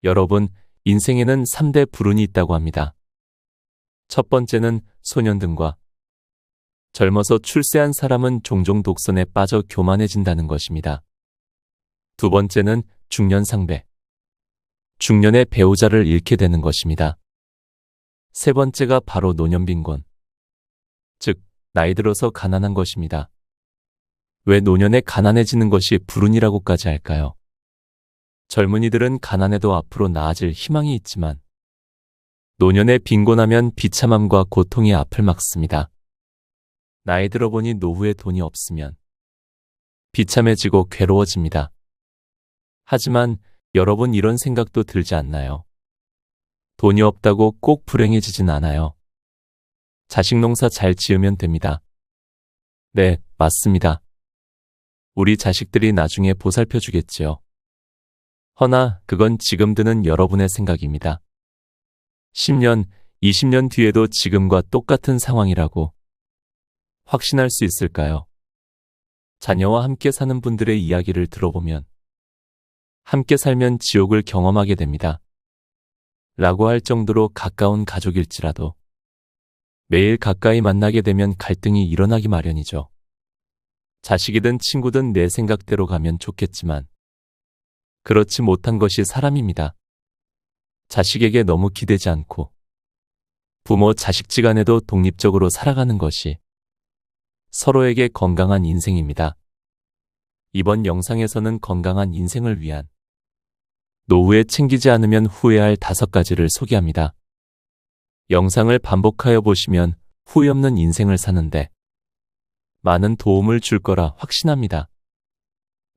여러분, 인생에는 3대 불운이 있다고 합니다. 첫 번째는 소년등과. 젊어서 출세한 사람은 종종 독선에 빠져 교만해진다는 것입니다. 두 번째는 중년상배. 중년의 배우자를 잃게 되는 것입니다. 세 번째가 바로 노년빈곤. 즉, 나이 들어서 가난한 것입니다. 왜 노년에 가난해지는 것이 불운이라고까지 할까요? 젊은이들은 가난해도 앞으로 나아질 희망이 있지만 노년에 빈곤하면 비참함과 고통이 앞을 막습니다. 나이 들어보니 노후에 돈이 없으면 비참해지고 괴로워집니다. 하지만 여러분 이런 생각도 들지 않나요? 돈이 없다고 꼭 불행해지진 않아요. 자식 농사 잘 지으면 됩니다. 네, 맞습니다. 우리 자식들이 나중에 보살펴 주겠지요. 허나 그건 지금 드는 여러분의 생각입니다. 10년, 20년 뒤에도 지금과 똑같은 상황이라고 확신할 수 있을까요? 자녀와 함께 사는 분들의 이야기를 들어보면 함께 살면 지옥을 경험하게 됩니다. 라고 할 정도로 가까운 가족일지라도 매일 가까이 만나게 되면 갈등이 일어나기 마련이죠. 자식이든 친구든 내 생각대로 가면 좋겠지만 그렇지 못한 것이 사람입니다. 자식에게 너무 기대지 않고 부모 자식지간에도 독립적으로 살아가는 것이 서로에게 건강한 인생입니다. 이번 영상에서는 건강한 인생을 위한 노후에 챙기지 않으면 후회할 5가지를 소개합니다. 영상을 반복하여 보시면 후회 없는 인생을 사는데 많은 도움을 줄 거라 확신합니다.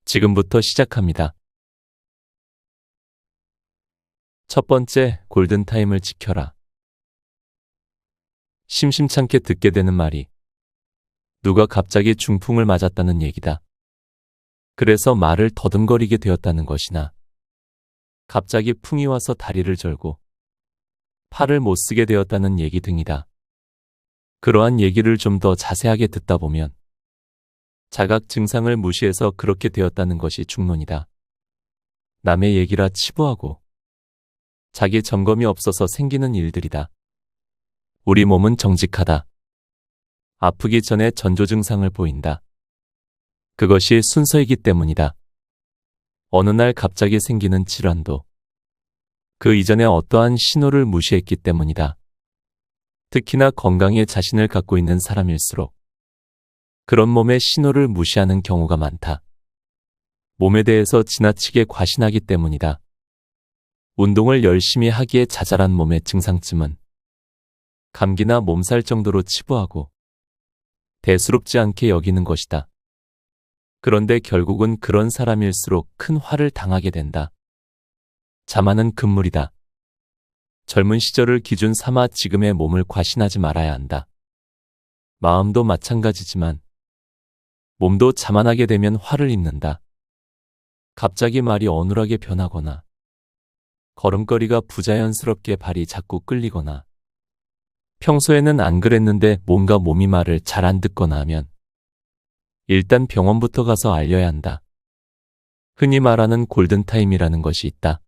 지금부터 시작합니다. 첫 번째, 골든타임을 지켜라. 심심찮게 듣게 되는 말이 누가 갑자기 중풍을 맞았다는 얘기다. 그래서 말을 더듬거리게 되었다는 것이나 갑자기 풍이 와서 다리를 절고 팔을 못 쓰게 되었다는 얘기 등이다. 그러한 얘기를 좀 더 자세하게 듣다 보면 자각 증상을 무시해서 그렇게 되었다는 것이 중론이다. 남의 얘기라 치부하고 자기 점검이 없어서 생기는 일들이다. 우리 몸은 정직하다. 아프기 전에 전조 증상을 보인다. 그것이 순서이기 때문이다. 어느 날 갑자기 생기는 질환도 그 이전에 어떠한 신호를 무시했기 때문이다. 특히나 건강에 자신을 갖고 있는 사람일수록 그런 몸의 신호를 무시하는 경우가 많다. 몸에 대해서 지나치게 과신하기 때문이다. 운동을 열심히 하기에 자잘한 몸의 증상쯤은 감기나 몸살 정도로 치부하고 대수롭지 않게 여기는 것이다. 그런데 결국은 그런 사람일수록 큰 화를 당하게 된다. 자만은 금물이다. 젊은 시절을 기준 삼아 지금의 몸을 과신하지 말아야 한다. 마음도 마찬가지지만 몸도 자만하게 되면 화를 입는다. 갑자기 말이 어눌하게 변하거나 걸음걸이가 부자연스럽게 발이 자꾸 끌리거나 평소에는 안 그랬는데 뭔가 몸이 말을 잘 안 듣거나 하면 일단 병원부터 가서 알려야 한다. 흔히 말하는 골든타임이라는 것이 있다.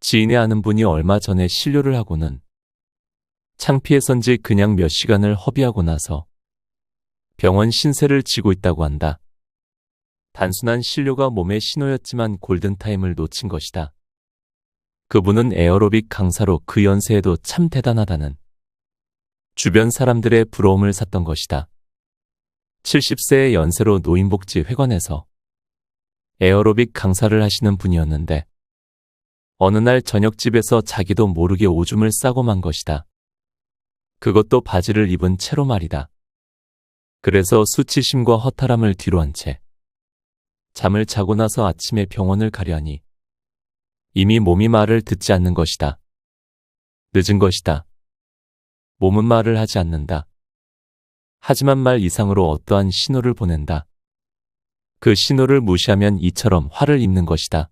지인의 아는 분이 얼마 전에 신료를 하고는 창피해서인지 그냥 몇 시간을 허비하고 나서 병원 신세를 지고 있다고 한다. 단순한 신료가 몸의 신호였지만 골든타임을 놓친 것이다. 그분은 에어로빅 강사로 그 연세에도 참 대단하다는 주변 사람들의 부러움을 샀던 것이다. 70세의 연세로 노인복지회관에서 에어로빅 강사를 하시는 분이었는데 어느 날 저녁집에서 자기도 모르게 오줌을 싸고 만 것이다. 그것도 바지를 입은 채로 말이다. 그래서 수치심과 허탈함을 뒤로한 채 잠을 자고 나서 아침에 병원을 가려 하니 이미 몸이 말을 듣지 않는 것이다. 늦은 것이다. 몸은 말을 하지 않는다. 하지만 말 이상으로 어떠한 신호를 보낸다. 그 신호를 무시하면 이처럼 화를 입는 것이다.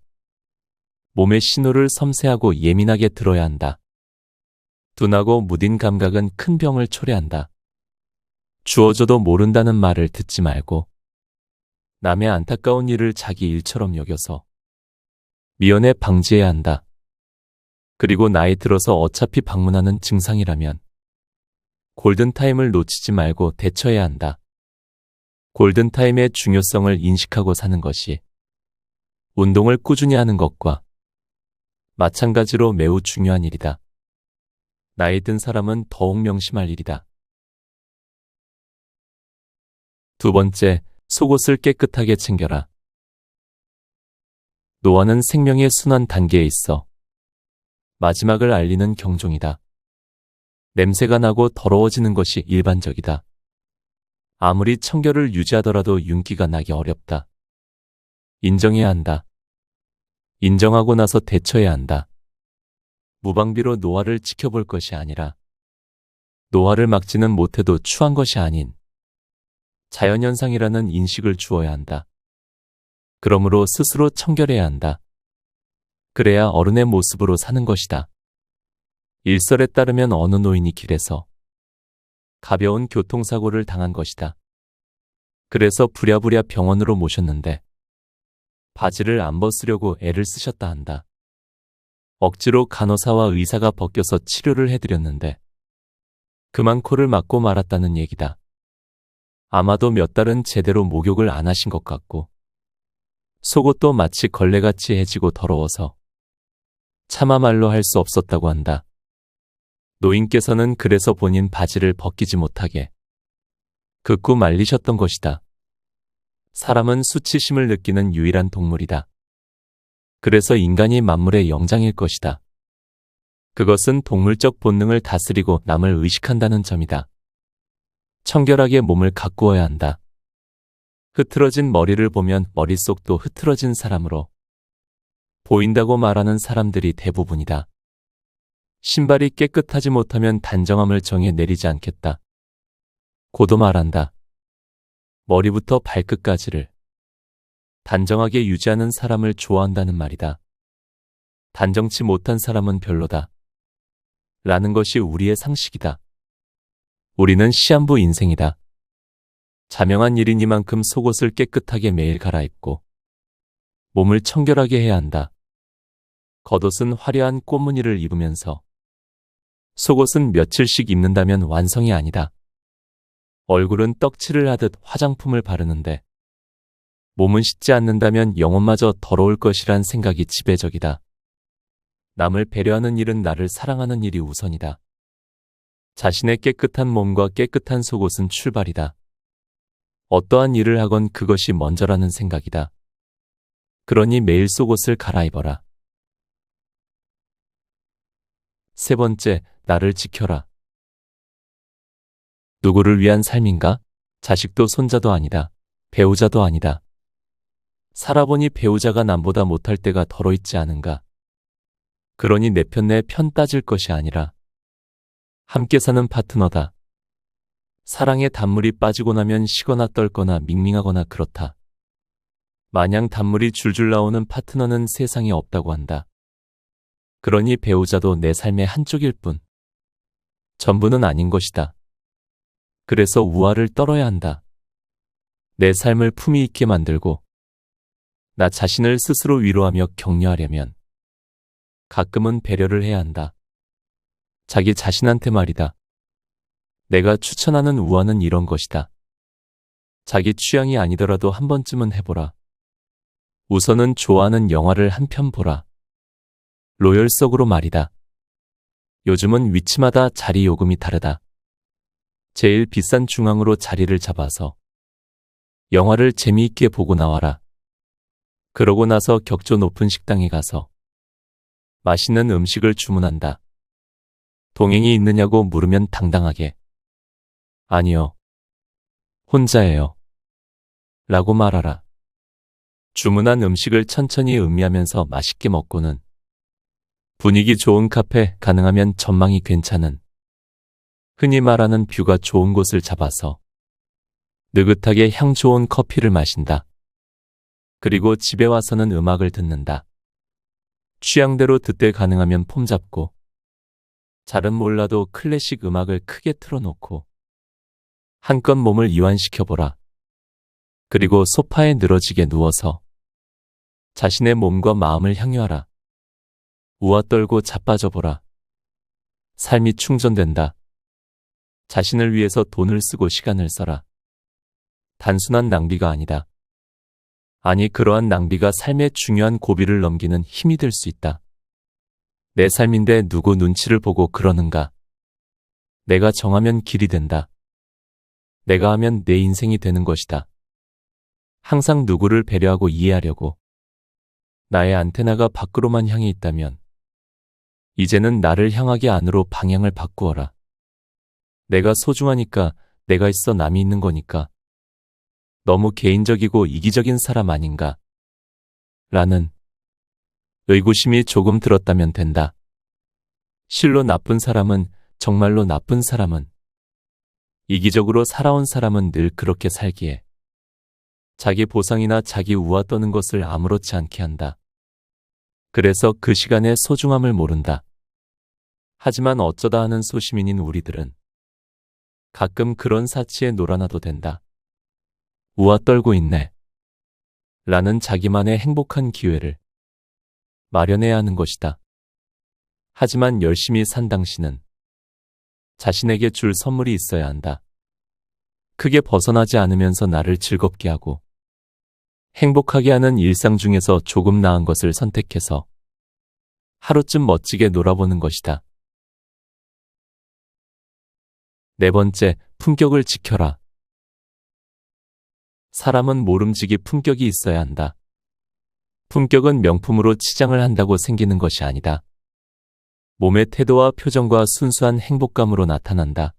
몸의 신호를 섬세하고 예민하게 들어야 한다. 둔하고 무딘 감각은 큰 병을 초래한다. 주어져도 모른다는 말을 듣지 말고 남의 안타까운 일을 자기 일처럼 여겨서 미연에 방지해야 한다. 그리고 나이 들어서 어차피 방문하는 증상이라면 골든타임을 놓치지 말고 대처해야 한다. 골든타임의 중요성을 인식하고 사는 것이 운동을 꾸준히 하는 것과 마찬가지로 매우 중요한 일이다. 나이 든 사람은 더욱 명심할 일이다. 두 번째, 속옷을 깨끗하게 챙겨라. 노화는 생명의 순환 단계에 있어 마지막을 알리는 경종이다. 냄새가 나고 더러워지는 것이 일반적이다. 아무리 청결을 유지하더라도 윤기가 나기 어렵다. 인정해야 한다. 인정하고 나서 대처해야 한다. 무방비로 노화를 지켜볼 것이 아니라 노화를 막지는 못해도 추한 것이 아닌 자연현상이라는 인식을 주어야 한다. 그러므로 스스로 청결해야 한다. 그래야 어른의 모습으로 사는 것이다. 일설에 따르면 어느 노인이 길에서 가벼운 교통사고를 당한 것이다. 그래서 부랴부랴 병원으로 모셨는데 바지를 안 벗으려고 애를 쓰셨다 한다. 억지로 간호사와 의사가 벗겨서 치료를 해드렸는데 그만 코를 막고 말았다는 얘기다. 아마도 몇 달은 제대로 목욕을 안 하신 것 같고 속옷도 마치 걸레같이 해지고 더러워서 차마 말로 할 수 없었다고 한다. 노인께서는 그래서 본인 바지를 벗기지 못하게 극구 말리셨던 것이다. 사람은 수치심을 느끼는 유일한 동물이다. 그래서 인간이 만물의 영장일 것이다. 그것은 동물적 본능을 다스리고 남을 의식한다는 점이다. 청결하게 몸을 가꾸어야 한다. 흐트러진 머리를 보면 머릿속도 흐트러진 사람으로 보인다고 말하는 사람들이 대부분이다. 신발이 깨끗하지 못하면 단정함을 정해 내리지 않겠다. 고도 말한다. 머리부터 발끝까지를 단정하게 유지하는 사람을 좋아한다는 말이다. 단정치 못한 사람은 별로다. 라는 것이 우리의 상식이다. 우리는 시한부 인생이다. 자명한 일이니만큼 속옷을 깨끗하게 매일 갈아입고 몸을 청결하게 해야 한다. 겉옷은 화려한 꽃무늬를 입으면서 속옷은 며칠씩 입는다면 완성이 아니다. 얼굴은 떡칠을 하듯 화장품을 바르는데 몸은 씻지 않는다면 영혼마저 더러울 것이란 생각이 지배적이다. 남을 배려하는 일은 나를 사랑하는 일이 우선이다. 자신의 깨끗한 몸과 깨끗한 속옷은 출발이다. 어떠한 일을 하건 그것이 먼저라는 생각이다. 그러니 매일 속옷을 갈아입어라. 세 번째, 나를 지켜라. 누구를 위한 삶인가? 자식도 손자도 아니다. 배우자도 아니다. 살아보니 배우자가 남보다 못할 때가 덜어 있지 않은가? 그러니 내 편 따질 것이 아니라 함께 사는 파트너다. 사랑에 단물이 빠지고 나면 식거나 떨거나 밍밍하거나 그렇다. 마냥 단물이 줄줄 나오는 파트너는 세상에 없다고 한다. 그러니 배우자도 내 삶의 한쪽일 뿐 전부는 아닌 것이다. 그래서 우화를 떨어야 한다. 내 삶을 품위 있게 만들고 나 자신을 스스로 위로하며 격려하려면 가끔은 배려를 해야 한다. 자기 자신한테 말이다. 내가 추천하는 우화는 이런 것이다. 자기 취향이 아니더라도 한 번쯤은 해보라. 우선은 좋아하는 영화를 한 편 보라. 로열석으로 말이다. 요즘은 위치마다 자리 요금이 다르다. 제일 비싼 중앙으로 자리를 잡아서 영화를 재미있게 보고 나와라. 그러고 나서 격조 높은 식당에 가서 맛있는 음식을 주문한다. 동행이 있느냐고 물으면 당당하게 아니요. 혼자예요. 라고 말하라. 주문한 음식을 천천히 음미하면서 맛있게 먹고는 분위기 좋은 카페, 가능하면 전망이 괜찮은 흔히 말하는 뷰가 좋은 곳을 잡아서 느긋하게 향 좋은 커피를 마신다. 그리고 집에 와서는 음악을 듣는다. 취향대로 듣되 가능하면 폼 잡고 잘은 몰라도 클래식 음악을 크게 틀어놓고 한껏 몸을 이완시켜보라. 그리고 소파에 늘어지게 누워서 자신의 몸과 마음을 향유하라. 우아 떨고 자빠져보라. 삶이 충전된다. 자신을 위해서 돈을 쓰고 시간을 써라. 단순한 낭비가 아니다. 아니, 그러한 낭비가 삶의 중요한 고비를 넘기는 힘이 될 수 있다. 내 삶인데 누구 눈치를 보고 그러는가? 내가 정하면 길이 된다. 내가 하면 내 인생이 되는 것이다. 항상 누구를 배려하고 이해하려고. 나의 안테나가 밖으로만 향해 있다면 이제는 나를 향하게 안으로 방향을 바꾸어라. 내가 소중하니까, 내가 있어 남이 있는 거니까. 너무 개인적이고 이기적인 사람 아닌가? 라는 의구심이 조금 들었다면 된다. 실로 나쁜 사람은, 정말로 나쁜 사람은, 이기적으로 살아온 사람은 늘 그렇게 살기에 자기 보상이나 자기 우아 떠는 것을 아무렇지 않게 한다. 그래서 그 시간의 소중함을 모른다. 하지만 어쩌다 하는 소시민인 우리들은 가끔 그런 사치에 놀아나도 된다. 우아 떨고 있네. 라는 자기만의 행복한 기회를 마련해야 하는 것이다. 하지만 열심히 산 당신은 자신에게 줄 선물이 있어야 한다. 크게 벗어나지 않으면서 나를 즐겁게 하고 행복하게 하는 일상 중에서 조금 나은 것을 선택해서 하루쯤 멋지게 놀아보는 것이다. 네 번째, 품격을 지켜라. 사람은 모름지기 품격이 있어야 한다. 품격은 명품으로 치장을 한다고 생기는 것이 아니다. 몸의 태도와 표정과 순수한 행복감으로 나타난다.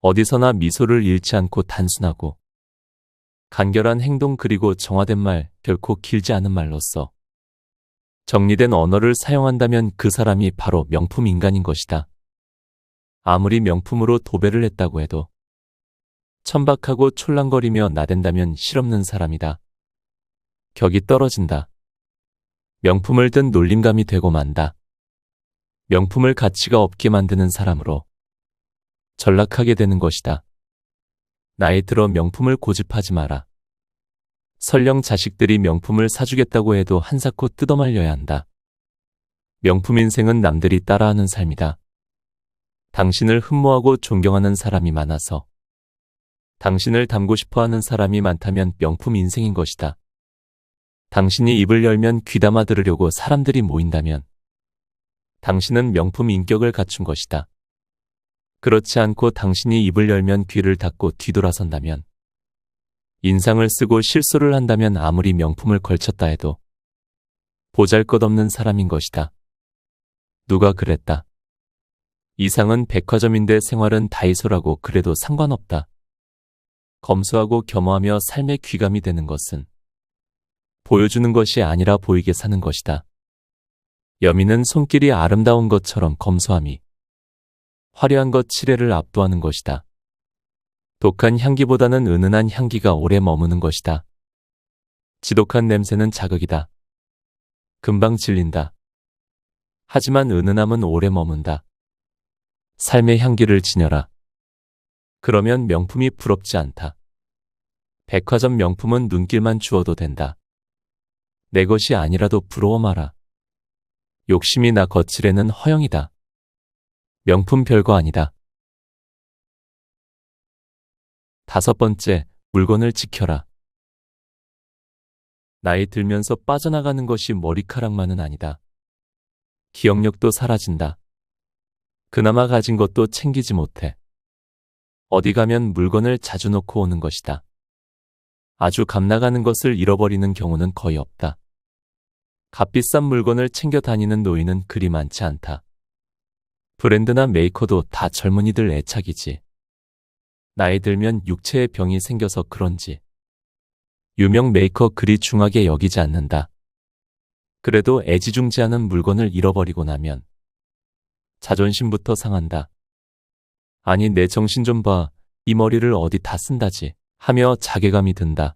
어디서나 미소를 잃지 않고 단순하고 간결한 행동, 그리고 정화된 말, 결코 길지 않은 말로써 정리된 언어를 사용한다면 그 사람이 바로 명품 인간인 것이다. 아무리 명품으로 도배를 했다고 해도 천박하고 촐랑거리며 나댄다면 실없는 사람이다. 격이 떨어진다. 명품을 든 놀림감이 되고 만다. 명품을 가치가 없게 만드는 사람으로 전락하게 되는 것이다. 나이 들어 명품을 고집하지 마라. 설령 자식들이 명품을 사주겠다고 해도 한사코 뜯어말려야 한다. 명품 인생은 남들이 따라하는 삶이다. 당신을 흠모하고 존경하는 사람이 많아서, 당신을 닮고 싶어하는 사람이 많다면 명품 인생인 것이다. 당신이 입을 열면 귀담아 들으려고 사람들이 모인다면 당신은 명품 인격을 갖춘 것이다. 그렇지 않고 당신이 입을 열면 귀를 닫고 뒤돌아선다면, 인상을 쓰고 실수를 한다면 아무리 명품을 걸쳤다 해도 보잘것없는 사람인 것이다. 누가 그랬다. 이상은 백화점인데 생활은 다이소라고. 그래도 상관없다. 검소하고 겸허하며 삶의 귀감이 되는 것은 보여주는 것이 아니라 보이게 사는 것이다. 여미는 손길이 아름다운 것처럼 검소함이 화려한 것 칠해를 압도하는 것이다. 독한 향기보다는 은은한 향기가 오래 머무는 것이다. 지독한 냄새는 자극이다. 금방 질린다. 하지만 은은함은 오래 머문다. 삶의 향기를 지녀라. 그러면 명품이 부럽지 않다. 백화점 명품은 눈길만 주어도 된다. 내 것이 아니라도 부러워 마라. 욕심이 나 거칠에는 허영이다. 명품 별거 아니다. 다섯 번째, 물건을 지켜라. 나이 들면서 빠져나가는 것이 머리카락만은 아니다. 기억력도 사라진다. 그나마 가진 것도 챙기지 못해. 어디 가면 물건을 자주 놓고 오는 것이다. 아주 값나가는 것을 잃어버리는 경우는 거의 없다. 값비싼 물건을 챙겨 다니는 노인은 그리 많지 않다. 브랜드나 메이커도 다 젊은이들 애착이지. 나이 들면 육체에 병이 생겨서 그런지 유명 메이커 그리 중하게 여기지 않는다. 그래도 애지중지하는 물건을 잃어버리고 나면 자존심부터 상한다. 아니, 내 정신 좀 봐. 이 머리를 어디 다 쓴다지 하며 자괴감이 든다.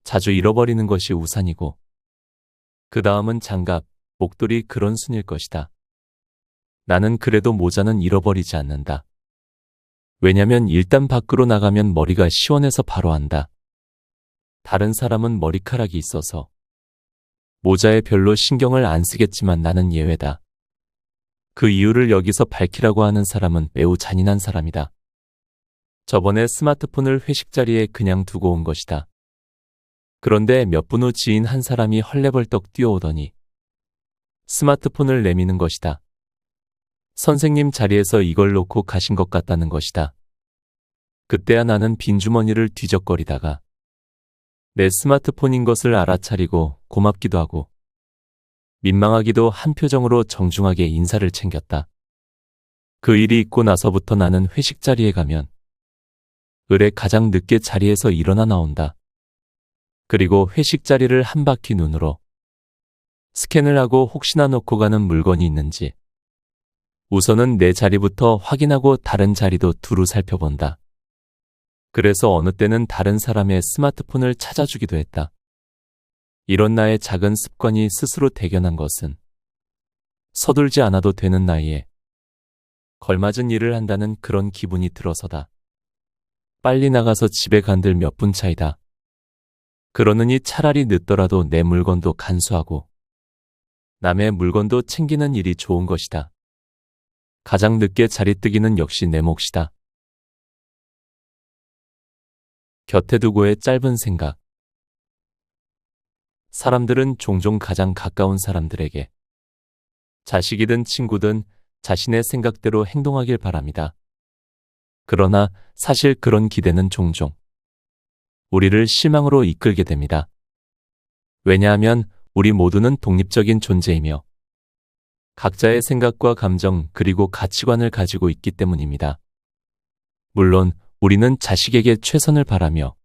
자주 잃어버리는 것이 우산이고 그 다음은 장갑, 목도리, 그런 순일 것이다. 나는 그래도 모자는 잃어버리지 않는다. 왜냐면 일단 밖으로 나가면 머리가 시원해서 바로 한다. 다른 사람은 머리카락이 있어서 모자에 별로 신경을 안 쓰겠지만 나는 예외다. 그 이유를 여기서 밝히라고 하는 사람은 매우 잔인한 사람이다. 저번에 스마트폰을 회식 자리에 그냥 두고 온 것이다. 그런데 몇 분 후 지인 한 사람이 헐레벌떡 뛰어오더니 스마트폰을 내미는 것이다. 선생님 자리에서 이걸 놓고 가신 것 같다는 것이다. 그때야 나는 빈주머니를 뒤적거리다가 내 스마트폰인 것을 알아차리고 고맙기도 하고 민망하기도 한 표정으로 정중하게 인사를 챙겼다. 그 일이 있고 나서부터 나는 회식 자리에 가면 을에 가장 늦게 자리에서 일어나 나온다. 그리고 회식 자리를 한 바퀴 눈으로 스캔을 하고 혹시나 놓고 가는 물건이 있는지 우선은 내 자리부터 확인하고 다른 자리도 두루 살펴본다. 그래서 어느 때는 다른 사람의 스마트폰을 찾아주기도 했다. 이런 나의 작은 습관이 스스로 대견한 것은 서둘지 않아도 되는 나이에 걸맞은 일을 한다는 그런 기분이 들어서다. 빨리 나가서 집에 간들 몇 분 차이다. 그러느니 차라리 늦더라도 내 물건도 간수하고 남의 물건도 챙기는 일이 좋은 것이다. 가장 늦게 자리 뜨기는 역시 내 몫이다. 곁에 두고의 짧은 생각. 사람들은 종종 가장 가까운 사람들에게 자식이든 친구든 자신의 생각대로 행동하길 바랍니다. 그러나 사실 그런 기대는 종종 우리를 실망으로 이끌게 됩니다. 왜냐하면 우리 모두는 독립적인 존재이며 각자의 생각과 감정 그리고 가치관을 가지고 있기 때문입니다. 물론 우리는 자식에게 최선을 바라며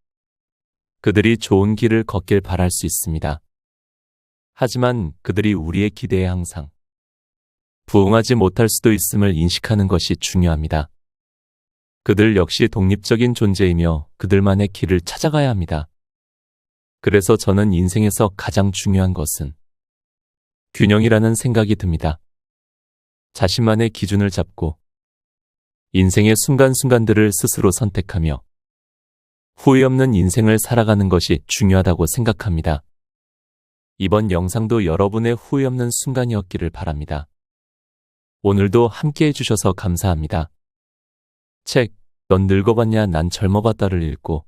그들이 좋은 길을 걷길 바랄 수 있습니다. 하지만 그들이 우리의 기대에 항상 부응하지 못할 수도 있음을 인식하는 것이 중요합니다. 그들 역시 독립적인 존재이며 그들만의 길을 찾아가야 합니다. 그래서 저는 인생에서 가장 중요한 것은 균형이라는 생각이 듭니다. 자신만의 기준을 잡고 인생의 순간순간들을 스스로 선택하며 후회 없는 인생을 살아가는 것이 중요하다고 생각합니다. 이번 영상도 여러분의 후회 없는 순간이었기를 바랍니다. 오늘도 함께 해주셔서 감사합니다. 책, 넌 늙어봤냐 난 젊어봤다를 읽고